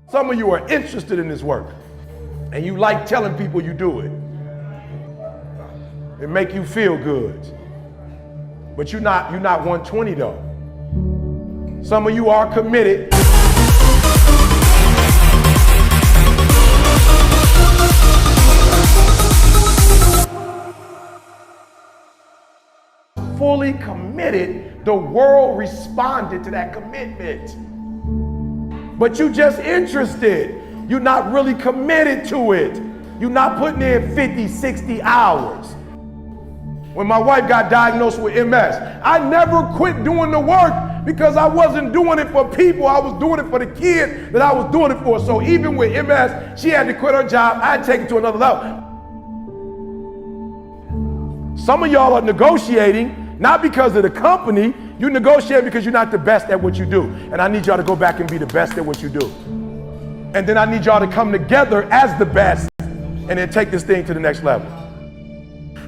Some of you are interested in this work and you like telling people you do it. It make you feel good. But you're not 120 though. Some of you are committed. Fully committed, the world responded to that commitment. But you just interested. You're not really committed to it. You're not putting in 50, 60 hours. When my wife got diagnosed with MS, I never quit doing the work because I wasn't doing it for people. I was doing it for the kids that I was doing it for. So even with MS, she had to quit her job. I had to take it to another level. Some of y'all are negotiating not because of the company. You negotiate because you're not the best at what you do. And I need y'all to go back and be the best at what you do. And then I need y'all to come together as the best and then take this thing to the next level.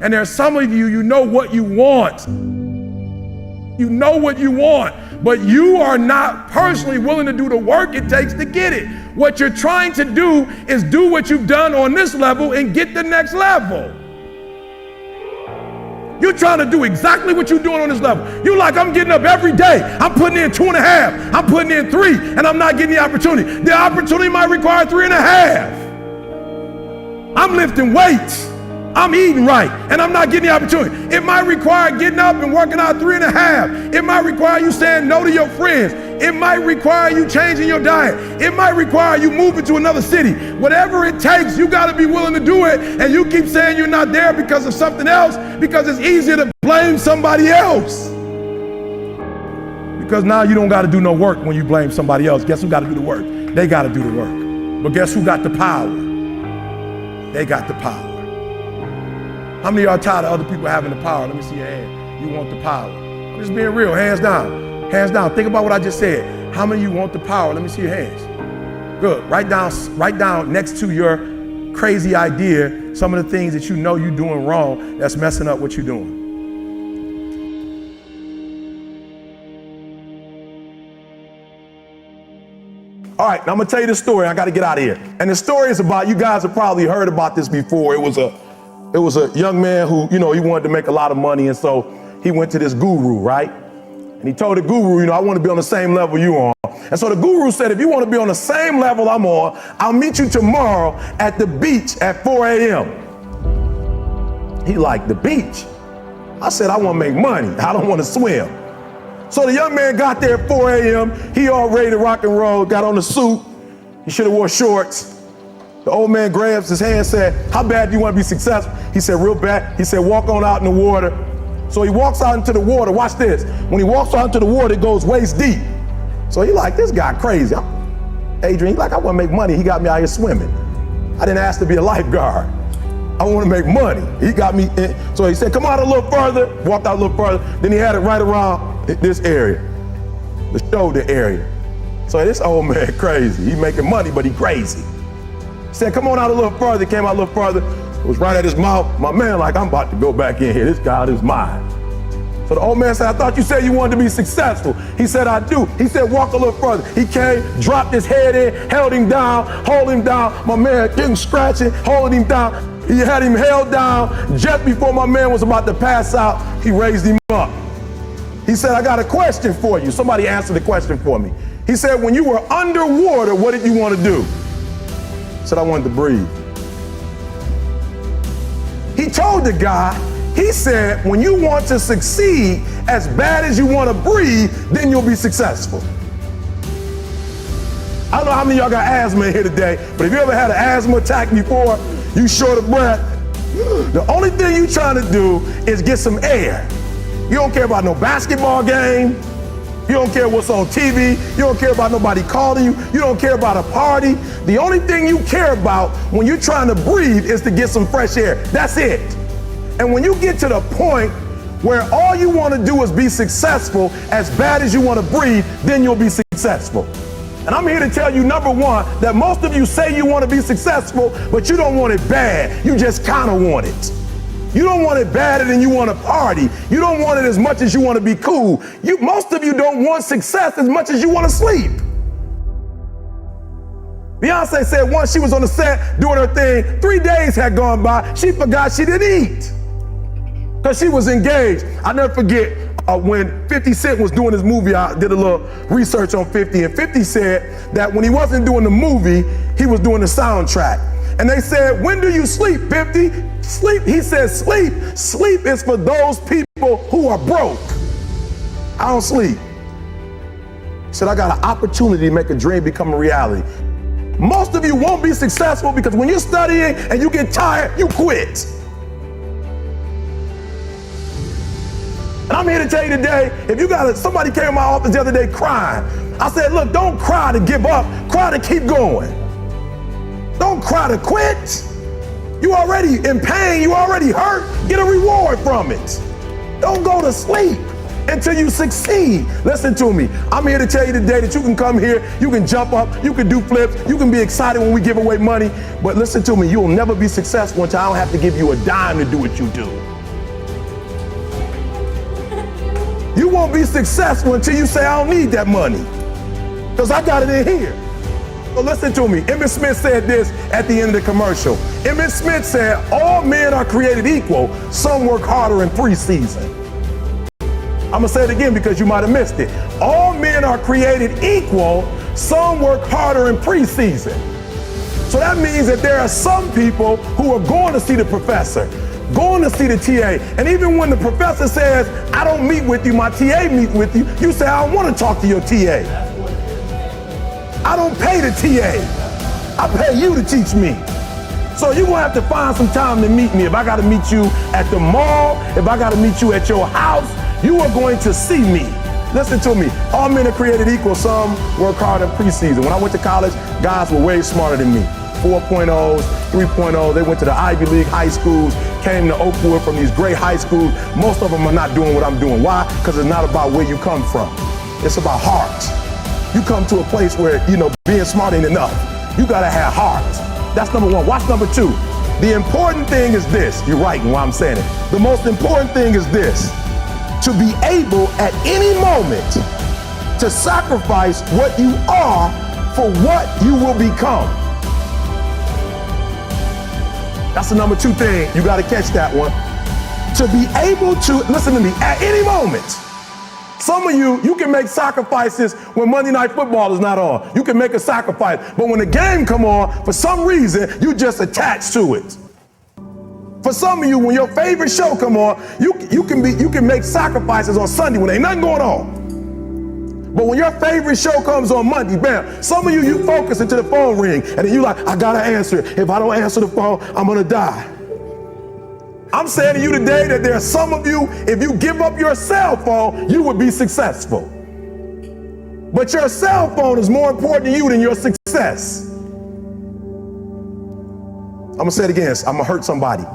And there are some of you, you know what you want. You know what you want, but you are not personally willing to do the work it takes to get it. What you're trying to do is do what you've done on this level and get the next level. You're trying to do exactly what you're doing on this level. You're like, I'm getting up every day. I'm putting in 2.5. I'm putting in 3, and I'm not getting the opportunity. The opportunity might require 3.5. I'm lifting weights. I'm eating right, and I'm not getting the opportunity. It might require getting up and working out 3.5. It might require you saying no to your friends. It might require you changing your diet. It might require you moving to another city. Whatever it takes, you got to be willing to do it. And you keep saying you're not there because of something else, because it's easier to blame somebody else. Because now you don't got to do no work when you blame somebody else. Guess who got to do the work? They got to do the work. But guess who got the power? They got the power. How many of y'all tired of other people having the power? Let me see your hand. You want the power. I'm just being real, hands down. Hands down, think about what I just said. How many of you want the power? Let me see your hands. Good, write down next to your crazy idea some of the things that you know you're doing wrong that's messing up what you're doing. All right, now I'm gonna tell you the story. I gotta get out of here. And the story is about, you guys have probably heard about this before. It was a young man who, he wanted to make a lot of money, and so he went to this guru, right? And he told the guru, I want to be on the same level you are. And so the guru said, if you want to be on the same level I'm on, I'll meet you tomorrow at the beach at 4 a.m. He liked the beach. I said, I want to make money. I don't want to swim. So the young man got there at 4 a.m. He all ready to rock and roll, got on the suit. He should have wore shorts. The old man grabs his hand and said, how bad do you want to be successful? He said, real bad. He said, walk on out in the water. So he walks out into the water. Watch this. When he walks out into the water, it goes waist deep. So he like, this guy crazy. Adrian, he like, I want to make money. He got me out here swimming. I didn't ask to be a lifeguard. I want to make money. He got me in. So he said, come out a little further. Walked out a little further. Then he had it right around this area, the shoulder area. So this old man crazy. He making money, but he crazy. He said, come on out a little further. Came out a little further. It was right at his mouth. My man like, I'm about to go back in here. This guy is mine. So the old man said, I thought you said you wanted to be successful. He said, I do. He said, walk a little further. He came, dropped his head in, held him down, hold him down. My man getting scratching, holding him down. He had him held down. Just before my man was about to pass out, he raised him up. He said, I got a question for you. Somebody answer the question for me. He said, when you were underwater, what did you want to do? I said, I wanted to breathe. He told the guy, he said, when you want to succeed as bad as you want to breathe, then you'll be successful. I don't know how many of y'all got asthma in here today, but if you ever had an asthma attack before, you short of breath, the only thing you're trying to do is get some air. You don't care about no basketball game. You don't care what's on TV. You don't care about nobody calling you. You don't care about a party. The only thing you care about when you're trying to breathe is to get some fresh air. That's it. And when you get to the point where all you want to do is be successful as bad as you want to breathe, then you'll be successful. And I'm here to tell you, number one, that most of you say you want to be successful, but you don't want it bad. You just kind of want it. You don't want it badder than you want to party. You don't want it as much as you want to be cool. Most of you don't want success as much as you want to sleep. Beyonce said once she was on the set doing her thing, 3 days had gone by, she forgot she didn't eat because she was engaged. I'll never forget when 50 Cent was doing his movie. I did a little research on 50, and 50 said that when he wasn't doing the movie, he was doing the soundtrack. And they said, when do you sleep, 50? Sleep, he said, sleep. Sleep is for those people who are broke. I don't sleep. He said, I got an opportunity to make a dream become a reality. Most of you won't be successful because when you're studying and you get tired, you quit. And I'm here to tell you today, if you somebody came to my office the other day crying. I said, look, don't cry to give up, cry to keep going. Don't cry to quit. You already in pain, you already hurt, get a reward from it. Don't go to sleep until you succeed. Listen to me. I'm here to tell you today that you can come here, you can jump up, you can do flips, you can be excited when we give away money, but listen to me, you'll never be successful until I don't have to give you a dime to do what you do. You won't be successful until you say, I don't need that money, because I got it in here. So listen to me. Emmitt Smith said this at the end of the commercial. Emmitt Smith said, all men are created equal. Some work harder in preseason. I'm gonna say it again because you might have missed it. All men are created equal. Some work harder in preseason. So that means that there are some people who are going to see the professor, going to see the TA. And even when the professor says, I don't meet with you, my TA meet with you, you say, I don't want to talk to your TA. I don't pay the TA. I pay you to teach me. So you're gonna have to find some time to meet me. If I gotta meet you at the mall, if I gotta meet you at your house, you are going to see me. Listen to me. All men are created equal. Some work hard in preseason. When I went to college, guys were way smarter than me. 4.0s, 3.0s. They went to the Ivy League high schools, came to Oakwood from these great high schools. Most of them are not doing what I'm doing. Why? Because it's not about where you come from. It's about heart. You come to a place where, being smart ain't enough. You gotta have heart. That's number one. Watch number two. The important thing is this. You're right in why I'm saying it. The most important thing is this. To be able at any moment to sacrifice what you are for what you will become. That's the number two thing. You gotta catch that one. To be able to, listen to me, at any moment. Some of you can make sacrifices when Monday Night Football is not on. You can make a sacrifice, but when the game come on, for some reason, you just attach to it. For some of you, when your favorite show come on, you can make sacrifices on Sunday when ain't nothing going on. But when your favorite show comes on Monday, bam, some of you focus until the phone ring, and then you like, I gotta answer it. If I don't answer the phone, I'm gonna die. I'm saying to you today that there are some of you, if you give up your cell phone, you would be successful. But your cell phone is more important to you than your success. I'm gonna say it again. I'm gonna hurt somebody.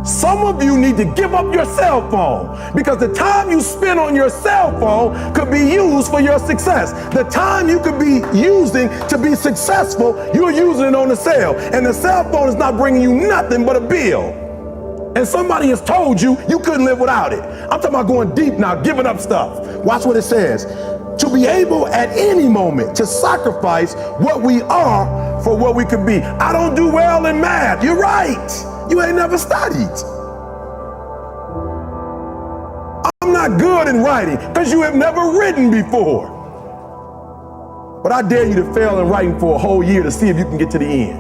Some of you need to give up your cell phone because the time you spend on your cell phone could be used for your success. The time you could be using to be successful, you're using it on the cell. And the cell phone is not bringing you nothing but a bill. And somebody has told you you couldn't live without it. I'm talking about going deep now, giving up stuff. Watch what it says. To be able at any moment to sacrifice what we are for what we could be. I don't do well in math. You're right. You ain't never studied. I'm not good in writing because you have never written before. But I dare you to fail in writing for a whole year to see if you can get to the end.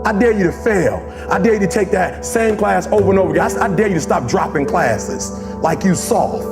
I dare you to fail. I dare you to take that same class over and over again. I dare you to stop dropping classes like you soft.